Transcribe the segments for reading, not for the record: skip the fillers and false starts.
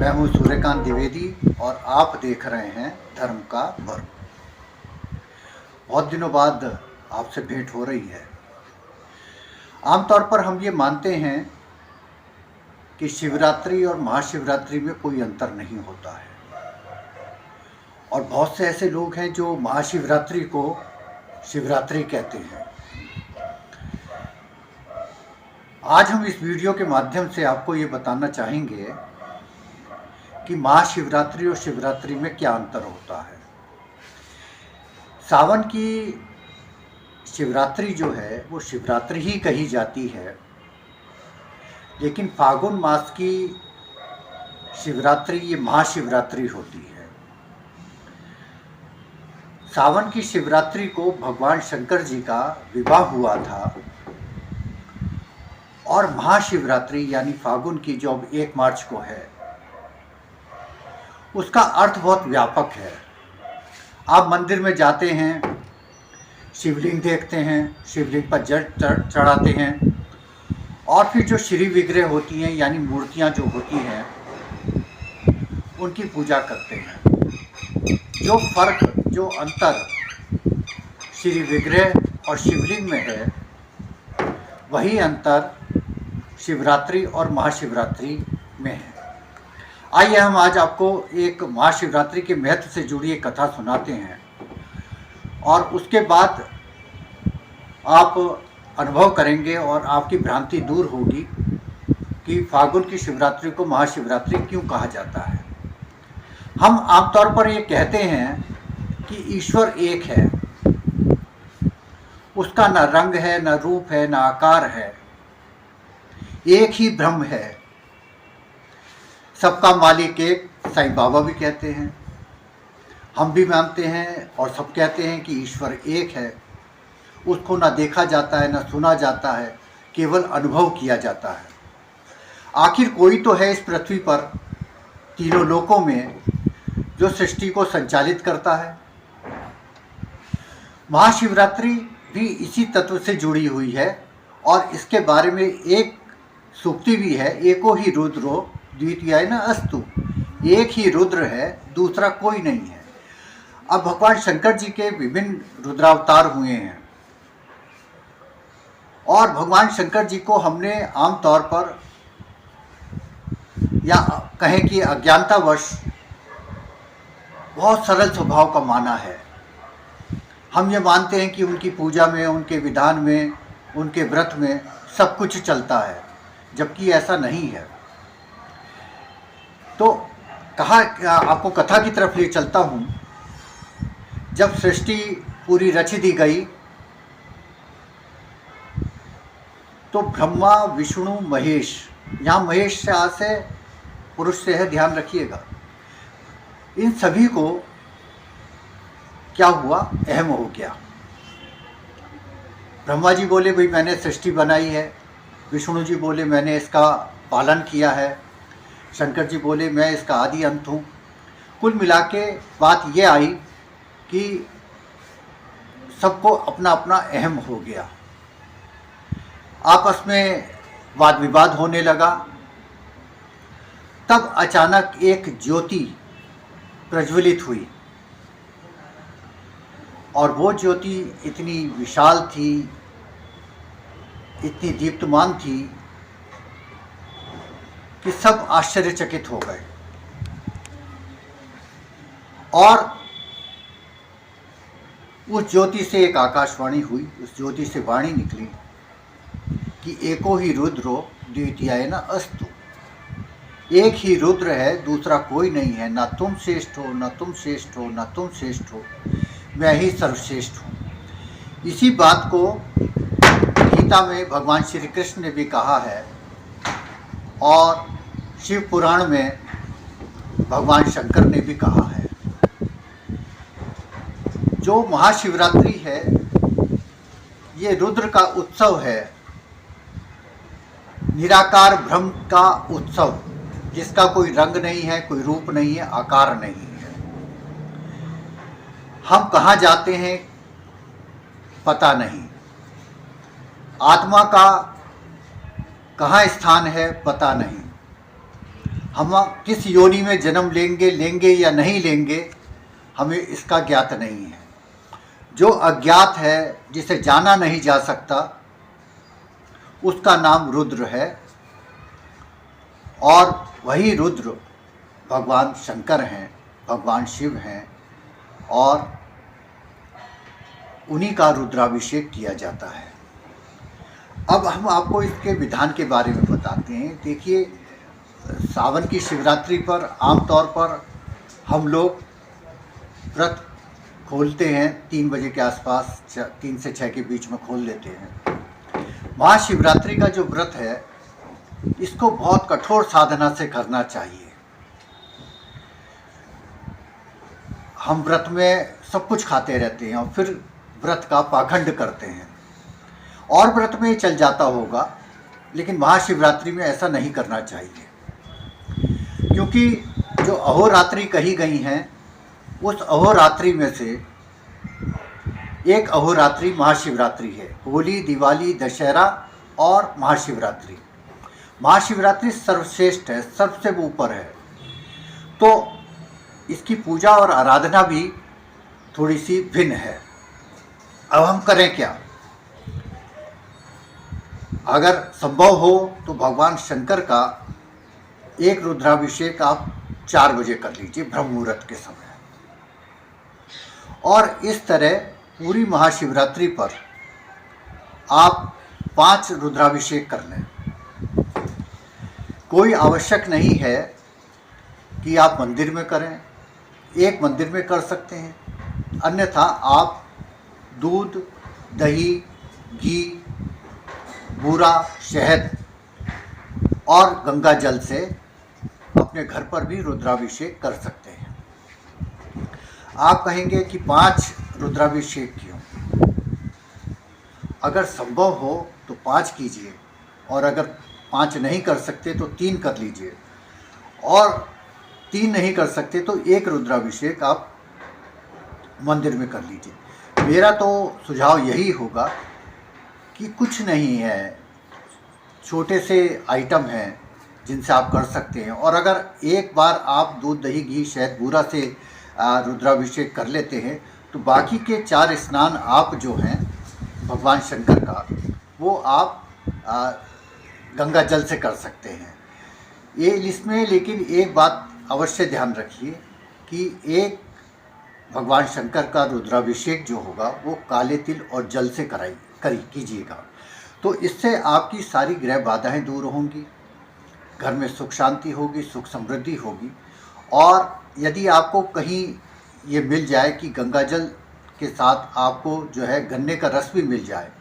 मैं हूं सूर्यकांत द्विवेदी और आप देख रहे हैं धर्म का वर्ग। बहुत दिनों बाद आपसे भेंट हो रही है। आमतौर पर हम ये मानते हैं कि शिवरात्रि और महाशिवरात्रि में कोई अंतर नहीं होता है, और बहुत से ऐसे लोग हैं जो महाशिवरात्रि को शिवरात्रि कहते हैं। आज हम इस वीडियो के माध्यम से आपको ये बताना चाहेंगे कि महाशिवरात्रि और शिवरात्रि में क्या अंतर होता है। सावन की शिवरात्रि जो है वो शिवरात्रि ही कही जाती है, लेकिन फागुन मास की शिवरात्रि ये महाशिवरात्रि होती है। सावन की शिवरात्रि को भगवान शंकर जी का विवाह हुआ था, और महाशिवरात्रि यानी फागुन की जो अब 1 मार्च को है, उसका अर्थ बहुत व्यापक है। आप मंदिर में जाते हैं, शिवलिंग देखते हैं, शिवलिंग पर जल चढ़ाते हैं, और फिर जो श्री विग्रह होती हैं यानी मूर्तियां जो होती हैं उनकी पूजा करते हैं। जो फर्क, जो अंतर श्री विग्रह और शिवलिंग में है, वही अंतर शिवरात्रि और महाशिवरात्रि में है। आइए हम आज आपको एक महाशिवरात्रि के महत्व से जुड़ी एक कथा सुनाते हैं, और उसके बाद आप अनुभव करेंगे और आपकी भ्रांति दूर होगी कि फागुन की शिवरात्रि को महाशिवरात्रि क्यों कहा जाता है। हम आमतौर पर ये कहते हैं कि ईश्वर एक है, उसका न रंग है, न रूप है, न आकार है, एक ही ब्रह्म है। सबका मालिक एक, साईं बाबा भी कहते हैं, हम भी मानते हैं, और सब कहते हैं कि ईश्वर एक है। उसको ना देखा जाता है, ना सुना जाता है, केवल अनुभव किया जाता है। आखिर कोई तो है इस पृथ्वी पर, तीनों लोकों में, जो सृष्टि को संचालित करता है। महाशिवरात्रि भी इसी तत्व से जुड़ी हुई है, और इसके बारे में एक सूक्ति भी है, एको ही रुद्रो द्वितीयाय न अस्तु। एक ही रुद्र है, दूसरा कोई नहीं है। अब भगवान शंकर जी के विभिन्न रुद्रावतार हुए हैं, और भगवान शंकर जी को हमने आमतौर पर, या कहें कि अज्ञानतावश, बहुत सरल स्वभाव का माना है। हम ये मानते हैं कि उनकी पूजा में, उनके विधान में, उनके व्रत में सब कुछ चलता है, जबकि ऐसा नहीं है। तो आपको कथा की तरफ ले चलता हूँ। जब सृष्टि पूरी रच दी गई, तो ब्रह्मा, विष्णु, महेश, यहाँ महेश से आज से पुरुष से है, ध्यान रखिएगा, इन सभी को क्या हुआ, अहम हो गया। ब्रह्मा जी बोले भाई मैंने सृष्टि बनाई है, विष्णु जी बोले मैंने इसका पालन किया है, शंकर जी बोले मैं इसका आदि अंत हूँ। कुल मिला के बात ये आई कि सबको अपना अपना अहम हो गया। आपस में वाद विवाद होने लगा। तब अचानक एक ज्योति प्रज्वलित हुई, और वो ज्योति इतनी विशाल थी, इतनी दीप्तमान थी कि सब आश्चर्यचकित हो गए। और उस ज्योति से एक आकाशवाणी हुई, उस ज्योति से वाणी निकली कि एको ही रुद्रो द्वितीयाय न अस्तु। एक ही रुद्र है, दूसरा कोई नहीं है। ना तुम श्रेष्ठ हो, ना तुम श्रेष्ठ हो, ना तुम श्रेष्ठ हो, मैं ही सर्वश्रेष्ठ हूँ। इसी बात को गीता में भगवान श्री कृष्ण ने भी कहा है, और शिव पुराण में भगवान शंकर ने भी कहा है। जो महाशिवरात्रि है, ये रुद्र का उत्सव है, निराकार ब्रह्म का उत्सव, जिसका कोई रंग नहीं है, कोई रूप नहीं है, आकार नहीं है। हम कहाँ जाते हैं पता नहीं, आत्मा का कहाँ स्थान है पता नहीं। हम किस योनि में जन्म लेंगे या नहीं लेंगे, हमें इसका ज्ञात नहीं है। जो अज्ञात है, जिसे जाना नहीं जा सकता, उसका नाम रुद्र है। और वही रुद्र भगवान शंकर हैं, भगवान शिव हैं, और उन्हीं का रुद्राभिषेक किया जाता है। अब हम आपको इसके विधान के बारे में बताते हैं। देखिए, सावन की शिवरात्रि पर आमतौर पर हम लोग व्रत खोलते हैं 3 बजे के आसपास, 3 से 6 के बीच में खोल लेते हैं। महाशिवरात्रि का जो व्रत है, इसको बहुत कठोर साधना से करना चाहिए। हम व्रत में सब कुछ खाते रहते हैं और फिर व्रत का पाखंड करते हैं, और व्रत में चल जाता होगा, लेकिन महाशिवरात्रि में ऐसा नहीं करना चाहिए। क्योंकि जो अहोरात्रि कही गई हैं, उस अहोरात्रि में से एक अहोरात्रि महाशिवरात्रि है। होली, दिवाली, दशहरा और महाशिवरात्रि। महाशिवरात्रि सर्वश्रेष्ठ है, सबसे ऊपर है। तो इसकी पूजा और आराधना भी थोड़ी सी भिन्न है। अब हम करें क्या? अगर संभव हो तो भगवान शंकर का एक रुद्राभिषेक आप 4 बजे कर लीजिए, ब्रह्म मुहूर्त के समय। और इस तरह पूरी महाशिवरात्रि पर आप 5 रुद्राभिषेक कर लें। कोई आवश्यक नहीं है कि आप मंदिर में करें, एक मंदिर में कर सकते हैं, अन्यथा आप दूध, दही, घी, बूरा, शहद और गंगा जल से अपने घर पर भी रुद्राभिषेक कर सकते हैं। आप कहेंगे कि 5 रुद्राभिषेक क्यों? अगर संभव हो तो 5 कीजिए, और अगर 5 नहीं कर सकते तो 3 कर लीजिए, और 3 नहीं कर सकते तो एक रुद्राभिषेक आप मंदिर में कर लीजिए। मेरा तो सुझाव यही होगा कि कुछ नहीं है, छोटे से आइटम हैं जिनसे आप कर सकते हैं। और अगर एक बार आप दूध, दही, घी, शहद, बूरा से रुद्राभिषेक कर लेते हैं, तो बाकी के 4 स्नान आप जो हैं भगवान शंकर का, वो आप गंगा जल से कर सकते हैं। ये इसमें लेकिन एक बात अवश्य ध्यान रखिए कि एक भगवान शंकर का रुद्राभिषेक जो होगा वो काले तिल और जल से कीजिएगा। तो इससे आपकी सारी ग्रह बाधाएं दूर होंगी, घर में सुख शांति होगी, सुख समृद्धि होगी। और यदि आपको कहीं ये मिल जाए कि गंगा जल के साथ आपको जो है गन्ने का रस भी मिल जाए,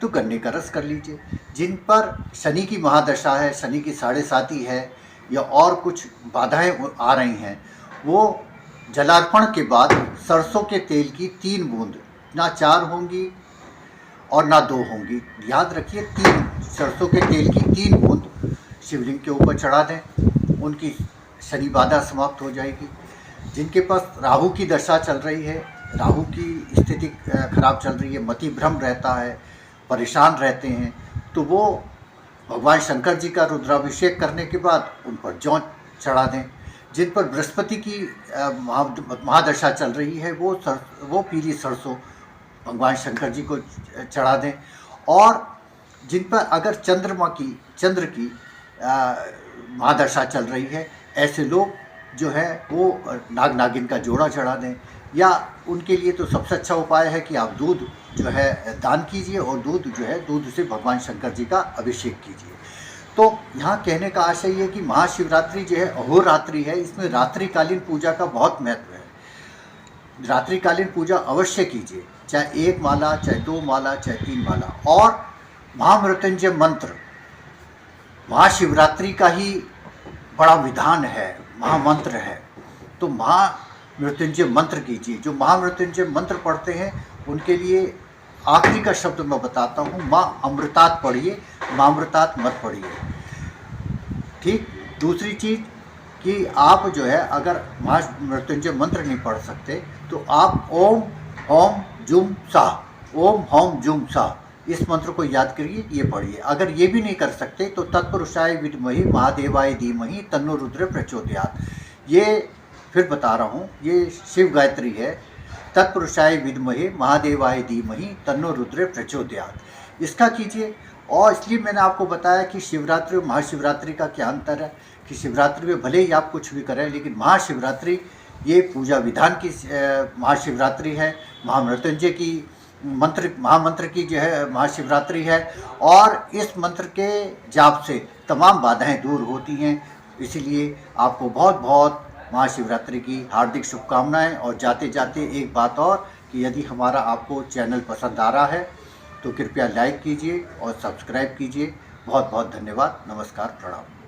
तो गन्ने का रस कर लीजिए। जिन पर शनि की महादशा है, शनि की 7.5 है, या और कुछ बाधाएं आ रही हैं, वो जलार्पण के बाद सरसों के तेल की 3 बूंद, ना 4 होंगी और ना 2 होंगी, याद रखिए 3, सरसों के तेल की 3 बूंद शिवलिंग के ऊपर चढ़ा दें। उनकी शनि बाधा समाप्त हो जाएगी। जिनके पास राहु की दशा चल रही है, राहु की स्थिति खराब चल रही है, मति भ्रम रहता है, परेशान रहते हैं, तो वो भगवान शंकर जी का रुद्राभिषेक करने के बाद उन पर जौ चढ़ा दें। जिन पर बृहस्पति की महादशा चल रही है, वो पीली सरसों भगवान शंकर जी को चढ़ा दें। और जिन पर अगर चंद्र की महादशा चल रही है, ऐसे लोग जो है वो नाग नागिन का जोड़ा चढ़ा दें। या उनके लिए तो सबसे अच्छा उपाय है कि आप दूध जो है दान कीजिए, और दूध जो है दूध से भगवान शंकर जी का अभिषेक कीजिए। तो यहाँ कहने का आशय ये कि महाशिवरात्रि जो है अहोरात्रि है, इसमें रात्रिकालीन पूजा का बहुत महत्व है। रात्रिकालीन पूजा अवश्य कीजिए, चाहे 1 माला, चाहे 2 माला, चाहे 3 माला। और महामृत्युंजय मंत्र महाशिवरात्रि का ही बड़ा विधान है, महामंत्र है। तो महामृत्युंजय मंत्र कीजिए। जो महामृत्युंजय मंत्र पढ़ते हैं उनके लिए आखिरी का शब्द मैं बताता हूँ, माँ अमृतात पढ़िए, मामृतात मत पढ़िए। ठीक। दूसरी चीज़ कि आप जो है अगर महामृत्युंजय मंत्र नहीं पढ़ सकते, तो आप ओम होम जुम साह, ओम होम जुम साह इस मंत्र को याद करिए, ये पढ़िए। अगर ये भी नहीं कर सकते तो तत्पुरुषाय विद्महे महादेवाय धीमहि तन्नो रुद्र प्रचोदयात्। ये फिर बता रहा हूँ, ये शिव गायत्री है। तत्पुरुषाय विद्महे महादेवाय धीमहि तन्नो रुद्र प्रचोदयात्। इसका कीजिए। और इसलिए मैंने आपको बताया कि शिवरात्रि और महाशिवरात्रि का क्या अंतर है, कि शिवरात्रि में भले ही आप कुछ भी करें, लेकिन महाशिवरात्रि ये पूजा विधान की महाशिवरात्रि है, महामृत्युंजय की महामंत्र की जो है महाशिवरात्रि है। और इस मंत्र के जाप से तमाम बाधाएं दूर होती हैं। इसीलिए आपको बहुत बहुत महाशिवरात्रि की हार्दिक शुभकामनाएं। और जाते जाते एक बात और, कि यदि हमारा आपको चैनल पसंद आ रहा है तो कृपया लाइक कीजिए और सब्सक्राइब कीजिए। बहुत बहुत धन्यवाद। नमस्कार, प्रणाम।